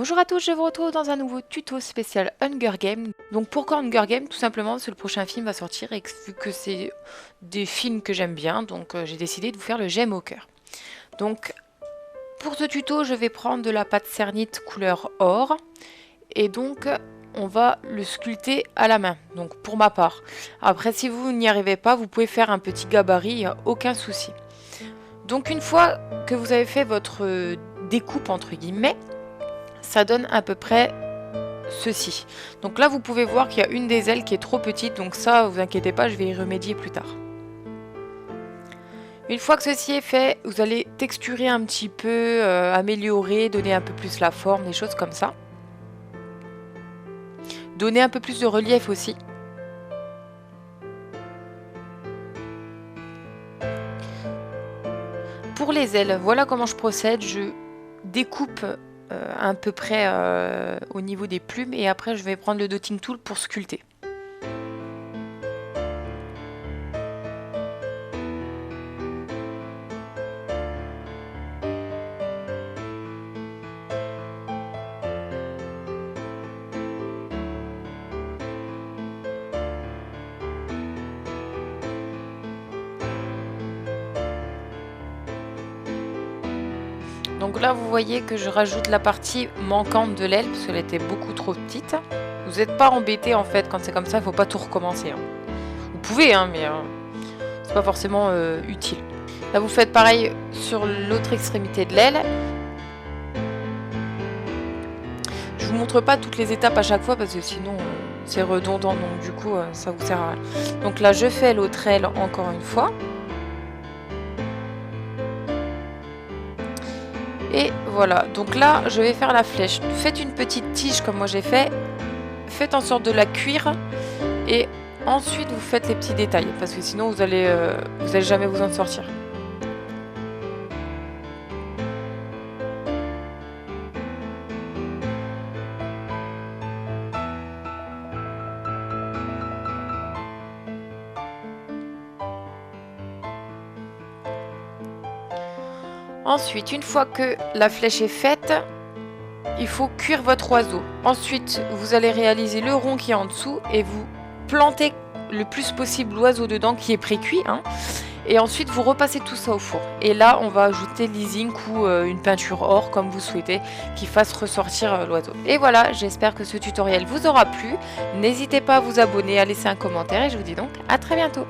Bonjour à tous, je vous retrouve dans un nouveau tuto spécial Hunger Games. Donc pourquoi Hunger Games? Tout simplement parce que le prochain film va sortir et vu que c'est des films que j'aime bien, donc j'ai décidé de vous faire le J'aime au cœur. Donc pour ce tuto, je vais prendre de la pâte cernite couleur or et donc on va le sculpter à la main, donc pour ma part. Après si vous n'y arrivez pas, vous pouvez faire un petit gabarit, il n'y a aucun souci. Donc une fois que vous avez fait votre découpe entre guillemets, ça donne à peu près ceci. Donc là vous pouvez voir qu'il y a une des ailes qui est trop petite, donc ça vous inquiétez pas, je vais y remédier plus tard. Une fois que ceci est fait, vous allez texturer un petit peu, améliorer, donner un peu plus la forme, des choses comme ça. Donner un peu plus de relief aussi. Pour les ailes, voilà comment je procède. Je découpe à peu près au niveau des plumes et après je vais prendre le dotting tool pour sculpter. Donc là vous voyez que je rajoute la partie manquante de l'aile parce qu'elle était beaucoup trop petite. Vous n'êtes pas embêté en fait quand c'est comme ça, il ne faut pas tout recommencer. Hein. Vous pouvez hein, mais c'est pas forcément utile. Là vous faites pareil sur l'autre extrémité de l'aile. Je vous montre pas toutes les étapes à chaque fois parce que sinon c'est redondant, donc du coup ça vous sert à rien. Donc là je fais l'autre aile encore une fois. Et voilà, donc là je vais faire la flèche. Faites une petite tige comme moi j'ai fait. Faites en sorte de la cuire. Et ensuite vous faites les petits détails. Parce que sinon vous allez jamais vous en sortir. Ensuite, une fois que la flèche est faite, il faut cuire votre oiseau. Ensuite, vous allez réaliser le rond qui est en dessous et vous plantez le plus possible l'oiseau dedans qui est pré-cuit. Hein, et ensuite, vous repassez tout ça au four. Et là, on va ajouter l'e-zinc ou une peinture or, comme vous souhaitez, qui fasse ressortir l'oiseau. Et voilà, j'espère que ce tutoriel vous aura plu. N'hésitez pas à vous abonner, à laisser un commentaire et je vous dis donc à très bientôt.